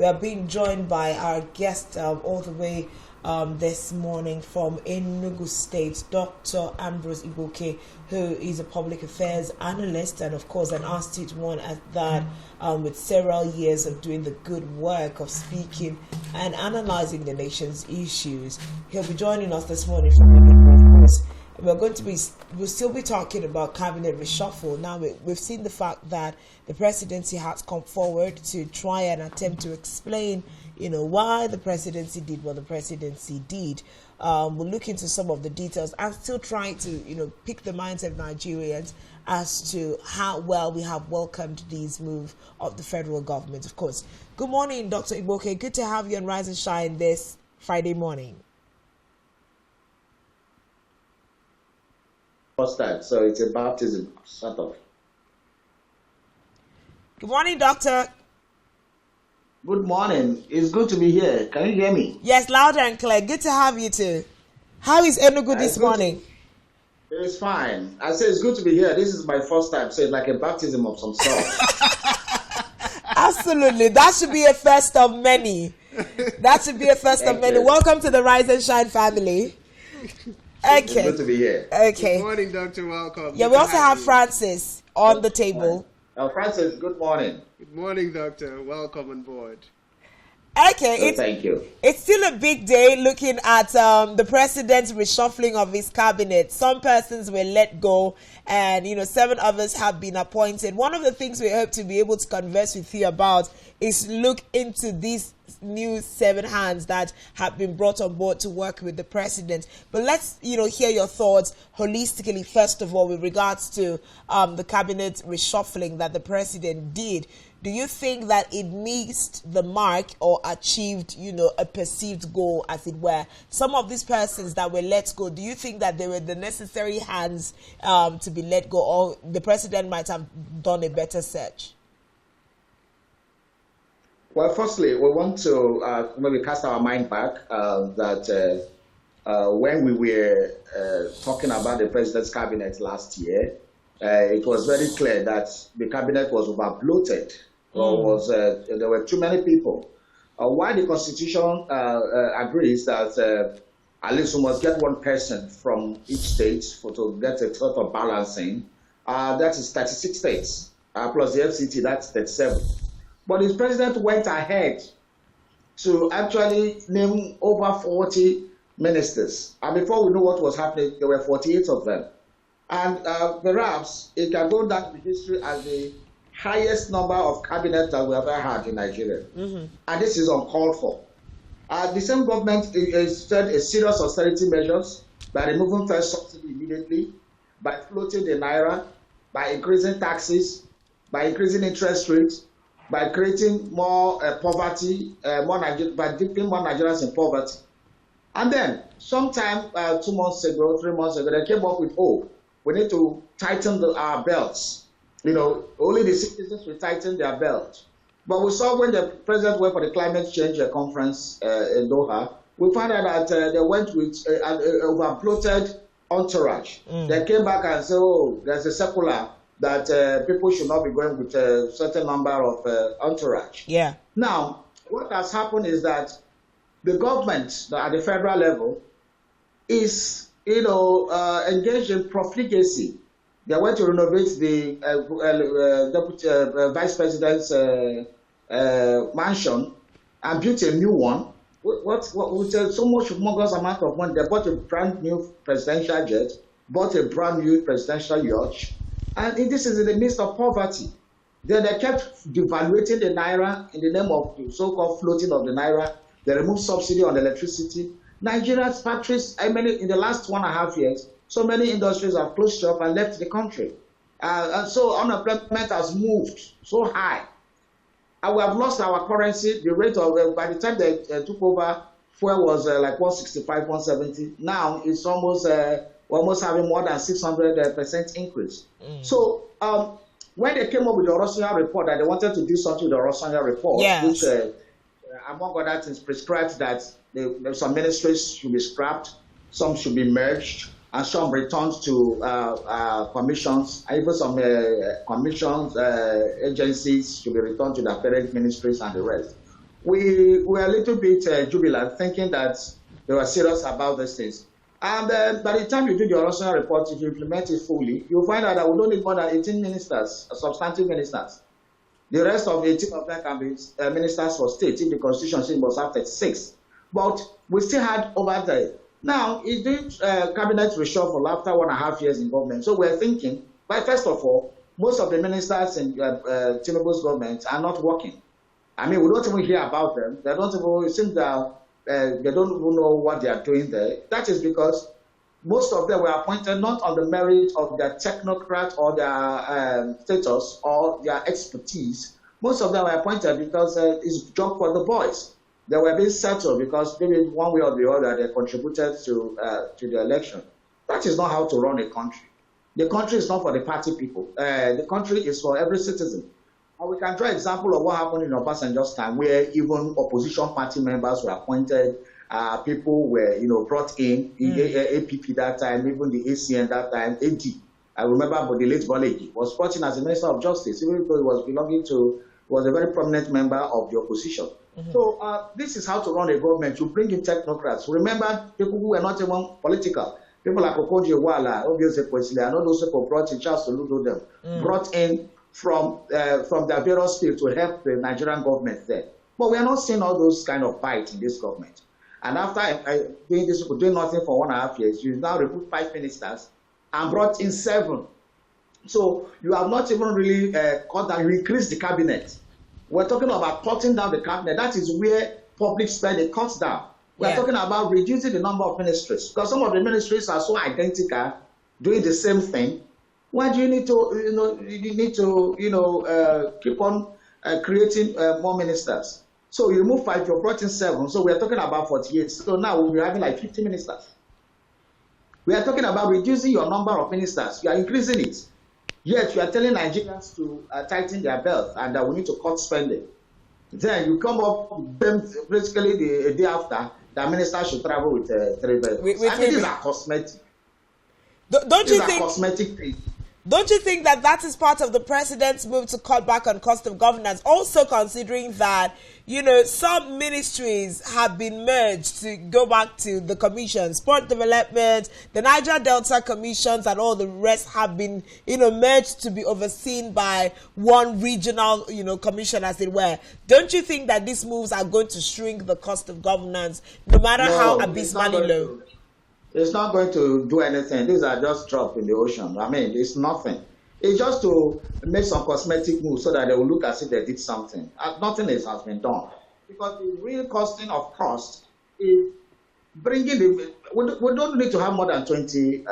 We are being joined by our guest all the way this morning from Enugu State, Dr. Ambrose Iboke, who is a public affairs analyst and, of course, an astute one at that, with several years of doing the good work of speaking and analyzing the nation's issues. He'll be joining us this morning from Enugu, of course. We'll still be talking about cabinet reshuffle. Now, we've seen the fact that the presidency has come forward to try and attempt to explain, why the presidency did what the presidency did. We'll look into some of the details and still try to, pick the minds of Nigerians as to how well we have welcomed this move of the federal government, of course. Good morning, Dr. Iboke. Good to have you on Rise and Shine this Friday morning. That, so it's a baptism, sort of. Good morning, Doctor. Good morning. It's good to be here. Can you hear me? Yes, loud and clear. Good to have you too. How is Enugu this morning? It's fine. I say it's good to be here. This is my first time, so it's like a baptism of some sort. Absolutely. That should be a first of many. That should be a first of many. Welcome to the Rise and Shine family. Okay. It's good to be here. Okay. Good morning, Doctor. Welcome. Yeah, we also have Francis on the table. Francis, good morning. Good morning, Doctor. Welcome on board. Okay. Thank you. It's still a big day looking at the president's reshuffling of his cabinet. Some persons were let go and, 7 others have been appointed. One of the things we hope to be able to converse with you about is look into these new 7 hands that have been brought on board to work with the president. But let's, hear your thoughts holistically, first of all, with regards to the cabinet reshuffling that the president did. Do you think that it missed the mark or achieved, a perceived goal, as it were? Some of these persons that were let go, do you think that they were the necessary hands to be let go, or the president might have done a better search? Well, firstly, we want to maybe cast our mind back that when we were talking about the president's cabinet last year, it was very clear that the cabinet was over-bloated. There were too many people. Why the Constitution agrees that at least we must get one person from each state to get a sort of balancing, that is 36 states, plus the FCT, that's 37. But the president went ahead to actually name over 40 ministers. And before we knew what was happening, there were 48 of them. And perhaps it can go down to history as the highest number of cabinets that we have ever had in Nigeria. Mm-hmm. And this is uncalled for. The same government said a serious austerity measures by removing first subsidy immediately, by floating the naira, by increasing taxes, by increasing interest rates, by creating more poverty, by dipping more Nigerians in poverty. And then, sometime 2 months ago, 3 months ago, they came up with, we need to tighten our belts. Only the citizens will tighten their belt. But we saw when the president went for the climate change conference in Doha, we found out that they went with an over-bloated entourage. They came back and said, there's a circular that people should not be going with a certain number of entourage. Yeah. Now, what has happened is that the government at the federal level is, engaged in profligacy. They want to renovate the deputy vice president's mansion and build a new one. With so much humongous amount of money, they bought a brand new presidential jet, bought a brand new presidential yacht. And this is in the midst of poverty. Then they kept devaluating the naira in the name of the so-called floating of the naira. They removed subsidy on electricity. Nigeria's factories, in the last 1.5 years, so many industries have closed shop and left the country. And so unemployment has moved so high. And we have lost our currency. The rate of, by the time they took over, fuel was like 165, 170. Now it's almost having more than 600% increase. So when they came up with the Orosanya report, that they wanted to do something with the Orosanya report, which among other things prescribed that some ministries should be scrapped, some should be merged, and some returned to commissions, even some commissions, agencies should be returned to their parent ministries and the rest. we were a little bit jubilant, thinking that they were serious about these things. And by the time you do your national report, if you implement it fully, you'll find out that we don't need more than 18 ministers, substantive ministers. The rest of 18 of them can be ministers for state, if the constitution says must have 36. But we still had over there. Now, it did cabinet reshuffle after 1.5 years in government. So we're thinking, but first of all, most of the ministers in Tinubu's government are not working. I mean, we don't even hear about them. They don't even, it seems that they don't even know what they are doing there. That is because most of them were appointed not on the merit of their technocrat or their status or their expertise. Most of them were appointed because it's a job for the boys. They were being settled because maybe one way or the other they contributed to the election. That is not how to run a country. The country is not for the party people. The country is for every citizen. And we can draw an example of what happened in Obasanjo's time, where even opposition party members were appointed, people were, brought in, APP that time, even the ACN that time, AD. I remember but the late Bolegi was brought in as a Minister of Justice, even though he was a very prominent member of the opposition. So this is how to run a government. You bring in technocrats. Remember, people who were not even political. People like Okonjo Iweala, obviously, and all those people brought in, Charles Soludo them, brought in from their various fields to help the Nigerian government there. But we are not seeing all those kind of bites in this government. And after doing nothing for 1.5 years, you now remove 5 ministers and brought in 7. So you have not even really cut down, you increase the cabinet. We're talking about cutting down the cabinet. That is where public spending cuts down. We're talking about reducing the number of ministries, because some of the ministries are so identical, doing the same thing. Why do you need to, keep on creating more ministers? So you remove 5, you brought in 7. So we are talking about 48. So now we're having like 50 ministers. We are talking about reducing your number of ministers. You are increasing it. Yet you are telling Nigerians to tighten their belt and that we need to cut spending. Then you come up basically the day after, the minister should travel with 3 vehicles. I mean, these are cosmetic. Cosmetic things. Don't you think that is part of the president's move to cut back on cost of governance? Also considering that, some ministries have been merged to go back to the commission, sport development, the Niger Delta commissions and all the rest have been, merged to be overseen by one regional, commission as it were. Don't you think that these moves are going to shrink the cost of governance, no matter how abysmally low? It's not going to do anything. These are just drops in the ocean. I mean, it's nothing. It's just to make some cosmetic moves so that they will look as if they did something. Nothing has been done. Because the real costing of cost is bringing the... We don't need to have more than 20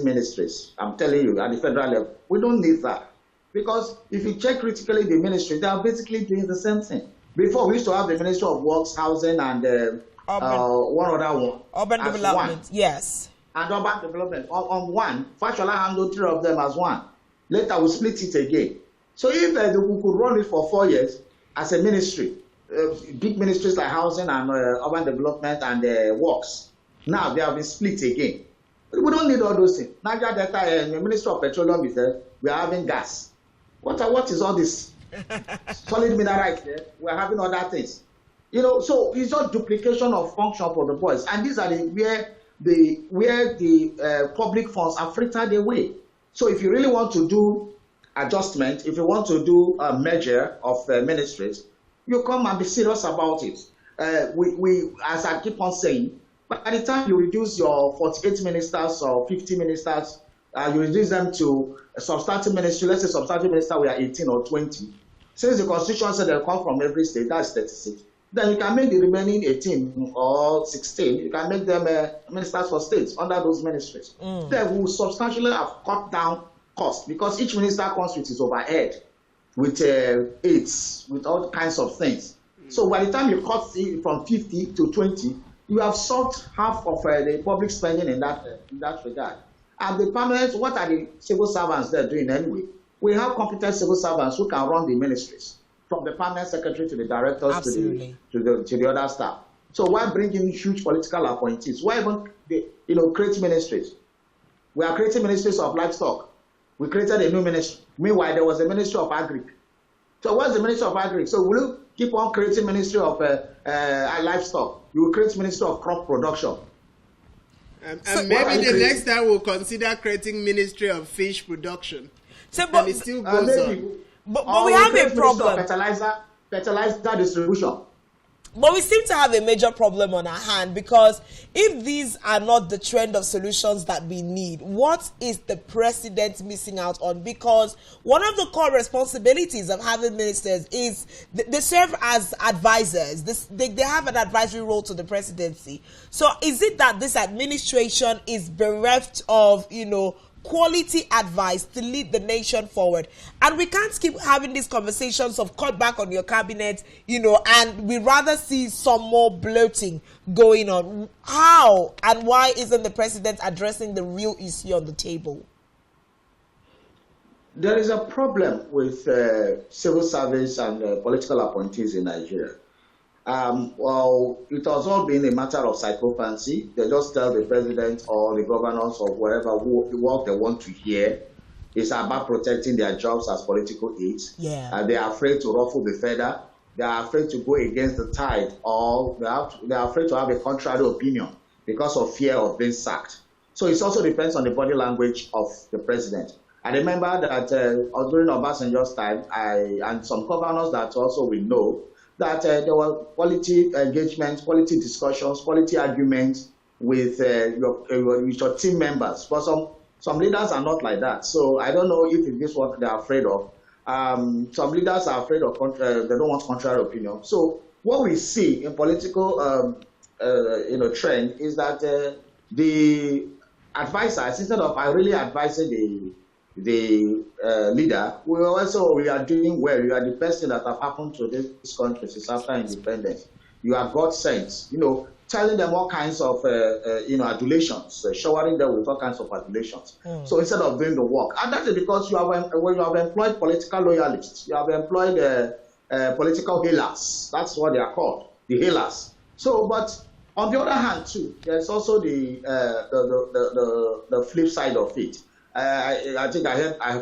ministries, I'm telling you, at the federal level. We don't need that. Because if you check critically the ministry, they are basically doing the same thing. Before, we used to have the Ministry of Works, Housing, and... one other one. Urban development, one. Yes. And urban development on one. Fashola handled 3 of them as one. Later we split it again. So if we could run it for 4 years as a ministry, big ministries like housing and urban development and works, now they have been split again. We don't need all those things. Niger Delta, the Ministry of Petroleum is there. We are having gas. What is all this? Solid minerals there. We are having other things. So it's just duplication of function for the boys, and these are where the public funds are frittered away. So if you really want to do adjustment, if you want to do a measure of ministries, you come and be serious about it. We, as I keep on saying, by the time you reduce your 48 ministers or 50 ministers, you reduce them to a substantive ministry. Let's say substantive minister, we are 18 or 20. Since the constitution said they come from every state, that's 36. Then you can make the remaining 18 or 16, you can make them ministers for states under those ministries. Then we will substantially have cut down costs because each minister comes with his overhead, with aids, with all kinds of things. So by the time you cut it from 50 to 20, you have solved half of the public spending in that regard. And the permanent, what are the civil servants there doing anyway? We have competent civil servants who can run the ministries, from the permanent secretary to the directors to the other staff. So why bring in huge political appointees? Why even create ministries? We are creating ministries of livestock. We created a new ministry. Meanwhile, there was a ministry of agri. So what's the Ministry of Agri? So will you keep on creating Ministry of Livestock? You will create Ministry of Crop Production. And maybe the next time we'll consider creating Ministry of Fish Production. So, but, and it still goes on. But we have a problem. Fertilizer distribution. But we seem to have a major problem on our hand, because if these are not the trend of solutions that we need, what is the president missing out on? Because one of the core responsibilities of having ministers is they serve as advisors. They have an advisory role to the presidency. So is it that this administration is bereft of, quality advice to lead the nation forward? And we can't keep having these conversations of cut back on your cabinet, and we rather see some more bloating going on. How and why isn't the president addressing the real issue on the table? There is a problem with civil service and political appointees in Nigeria. Well, it has all been a matter of psychophancy. They just tell the president or the governors or whatever what they want to hear. It's about protecting their jobs as political aides. Yeah. They are afraid to ruffle the feather. They are afraid to go against the tide, or they are afraid to have a contrary opinion because of fear of being sacked. So it also depends on the body language of the president. I remember that during Obasanjo's time, and some governors that also we know, that there were quality engagements, quality discussions, quality arguments with your team members. But some leaders are not like that. So I don't know if this is what they are afraid of. Some leaders are afraid of, they don't want contrary opinion. So what we see in political trend is that the advisors, instead of really advising the leader, we are doing well. You are the best thing that have happened to this country since after independence. You are God sent, telling them all kinds of adulations, showering them with all kinds of adulations. So instead of doing the work, and that is because you have employed political loyalists, you have employed political healers. That's what they are called, the healers. So, but on the other hand too, there's also the flip side of it. I think I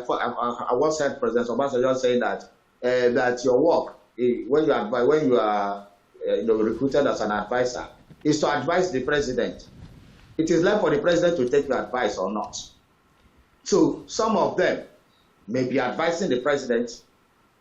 once heard President Obasanjo saying that your work, when you are recruited as an advisor, is to advise the president. It is left for the president to take your advice or not. So some of them may be advising the president,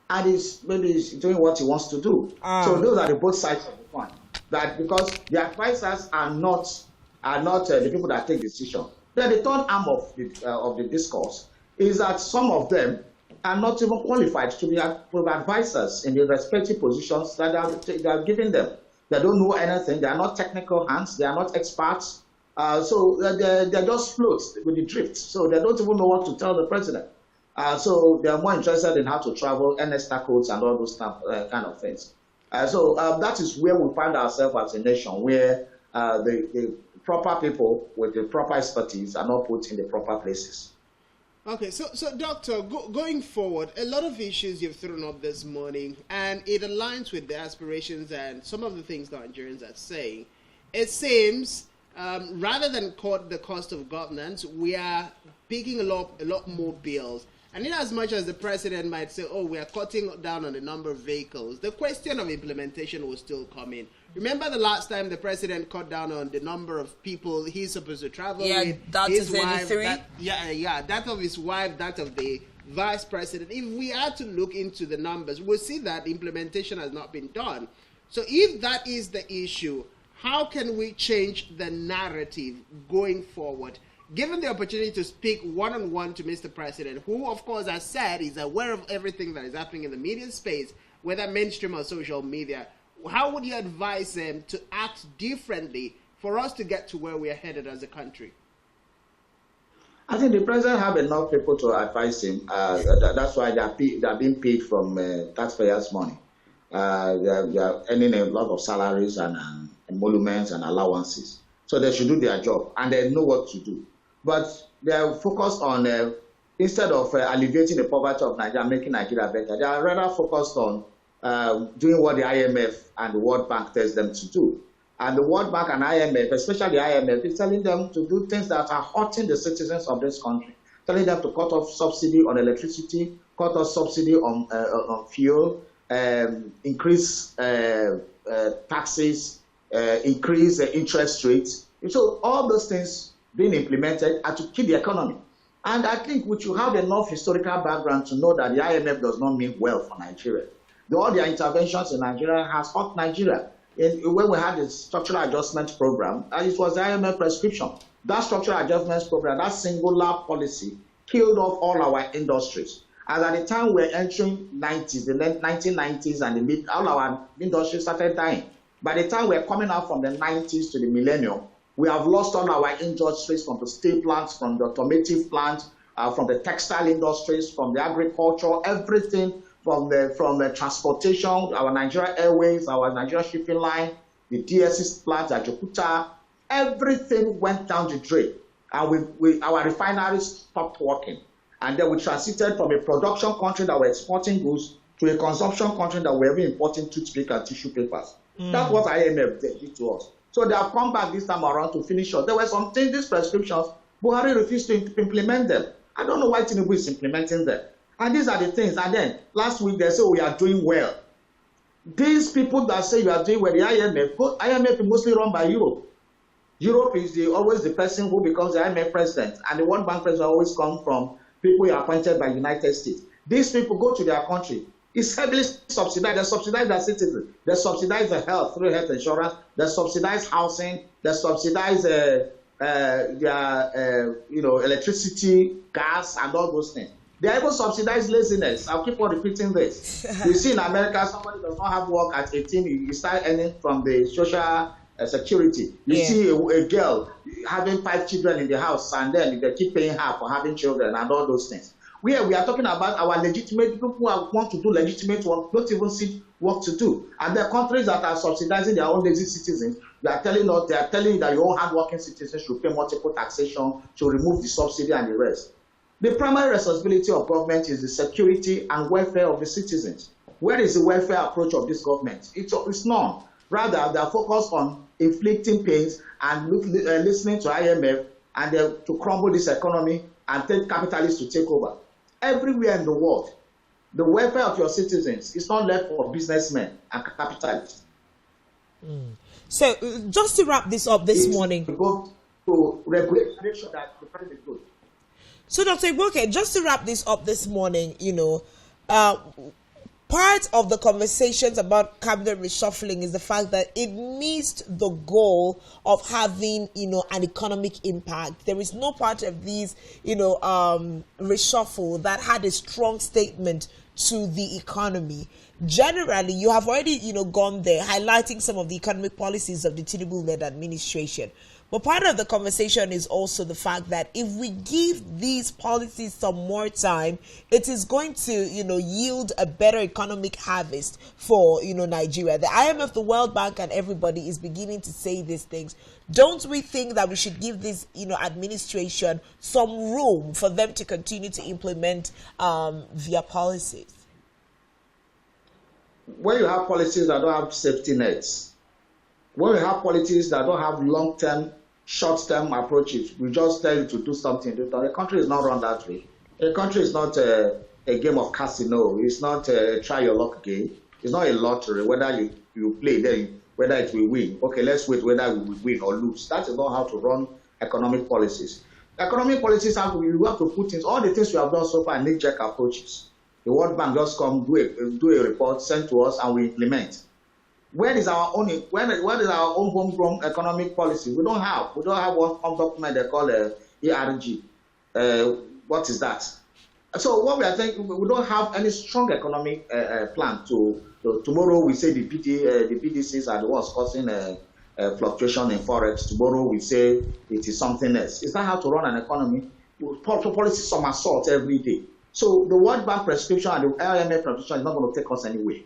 and maybe he's doing what he wants to do. So those are the both sides of the coin. That because the advisors are not the people that take decisions. Then the third arm of the discourse is that some of them are not even qualified to be advisors in the respective positions that they are giving them. They don't know anything. They are not technical hands. They are not experts. So they just float with the drift. So they don't even know what to tell the president. So they are more interested in how to travel, NSTA codes, and all those kind of things. So that is where we find ourselves as a nation, where the proper people with the proper expertise are not put in the proper places. Okay, so Doctor, going forward, a lot of issues you've thrown up this morning, and it aligns with the aspirations and some of the things the Nigerians are saying. It seems, rather than cut the cost of governance, we are picking a lot more bills. And in as much as the president might say, oh, we are cutting down on the number of vehicles, the question of implementation will still come in. Remember the last time the president cut down on the number of people he's supposed to travel with? That his is 83. That of his wife, that of the vice president. If we are to look into the numbers, we'll see that implementation has not been done. So if that is the issue, how can we change the narrative going forward? Given the opportunity to speak one-on-one to Mr. President, who, of course, as said, is aware of everything that is happening in the media space, whether mainstream or social media, how would you advise them to act differently for us to get to where we are headed as a country? I think the president have enough people to advise him. That's why they are being paid from taxpayers' money. They are earning a lot of salaries and emoluments and allowances. So they should do their job, and they know what to do. But they are focused on, instead of alleviating the poverty of Nigeria, making Nigeria better, they are rather focused on doing what the IMF and the World Bank tells them to do. And the World Bank and IMF, especially the IMF, is telling them to do things that are hurting the citizens of this country, telling them to cut off subsidy on electricity, cut off subsidy on fuel, increase taxes, increase interest rates. So all those things being implemented are to keep the economy. And I think we should have enough historical background to know that the IMF does not mean well for Nigeria. All their interventions in Nigeria has hurt Nigeria. When we had the structural adjustment program, it was the IMF prescription. That structural adjustment program, that singular policy, killed off all our industries. And at the time we're entering the 1990s and the mid, all our industries started dying. By the time we're coming out from the 90s to the millennium, we have lost all our industries, from the steel plants, from the automotive plants, from the textile industries, from the agriculture, everything from the transportation, our Nigeria Airways, our Nigeria Shipping Line, the DSS plant at Jakarta, everything went down the drain. And our refineries stopped working. And then we transited from a production country that were exporting goods to a consumption country that were importing toothpick and tissue papers. That's what IMF did to us. So they have come back this time around to finish us. There were some these prescriptions, Buhari refused to implement them. I don't know why Tinubu is implementing them. And these are the things. And then last week they say we are doing well. These people that say you are doing well, the IMF is mostly run by Europe. Europe is always the person who becomes the IMF president, and the World Bank president always comes from people who are appointed by the United States. These people go to their country. It's heavily subsidized. They subsidize their citizens. They subsidize the health through health insurance. They subsidize housing. They subsidize electricity, gas, and all those things. They even subsidize laziness. I'll keep on repeating this. You see in America, somebody does not have work at 18, you start earning from the social security. You see a girl having 5 children in the house, and then they keep paying her for having children and all those things. We are talking about our legitimate people who want to do legitimate work, don't even see work to do. And there are countries that are subsidizing their own lazy citizens. They are telling you that your own hardworking citizens should pay multiple taxation to remove the subsidy and the rest. The primary responsibility of government is the security and welfare of the citizens. Where is the welfare approach of this government? It's none. Rather, they are focused on inflicting pains and listening to IMF and to crumble this economy and take capitalists to take over. Everywhere in the world, the welfare of your citizens is not left for businessmen and capitalists. So, just to wrap this up this morning, we go to regulate, make sure that the price is good. So, Dr. Igboke, just to wrap this up this morning, part of the conversations about cabinet reshuffling is the fact that it missed the goal of having, an economic impact. There is no part of these, reshuffle that had a strong statement to the economy. Generally, you have already, gone there, highlighting some of the economic policies of the Tinubu-led administration. But part of the conversation is also the fact that if we give these policies some more time, it is going to, yield a better economic harvest for, Nigeria. The IMF, the World Bank, and everybody is beginning to say these things. Don't we think that we should give this, administration some room for them to continue to implement their policies? When you have policies that don't have safety nets, when we have policies that don't have long-term, short-term approaches, we just tell you to do something. The country is not run that way. A country is not a game of casino. It's not a try-your-luck game. It's not a lottery. Whether you play, then whether it will win. Okay, let's wait whether we will win or lose. That is not how to run economic policies. Economic policies you have to put in all the things we have done so far, knee-jerk approaches. The World Bank just come do a report, send to us, and we implement. Where is our own homegrown economic policy? We don't have one document they call ERG. What is that? So what we are saying, we don't have any strong economic plan. Tomorrow we say the PDCs are the ones causing fluctuation in forex. Tomorrow we say it is something else. It's not how to run an economy. Policy somersault every day. So the World Bank prescription and the IMF prescription is not going to take us anywhere.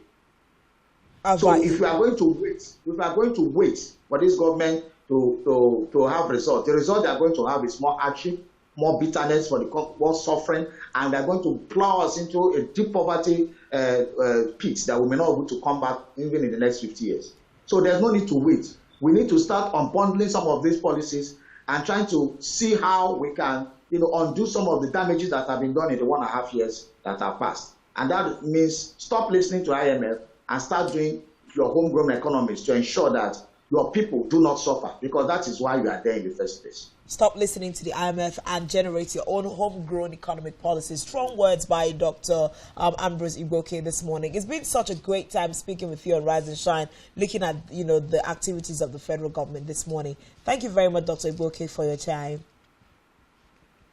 So if we are going to wait for this government to have results, the result they are going to have is more hardship, more bitterness for the more suffering, and they're going to plow us into a deep poverty pit that we may not be able to come back even in the next 50 years. So there's no need to wait. We need to start unbundling some of these policies and trying to see how we can undo some of the damages that have been done in the 1.5 years that have passed. And that means stop listening to IMF and start doing your homegrown economics to ensure that your people do not suffer, because that is why you are there in the first place. Stop listening to the IMF and generate your own homegrown economic policies. Strong words by Dr. Ambrose Igboke this morning. It's been such a great time speaking with you on Rise and Shine, looking at the activities of the federal government this morning. Thank you very much, Dr. Igboke, for your time.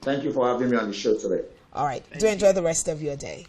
Thank you for having me on the show today. All right. Do enjoy the rest of your day.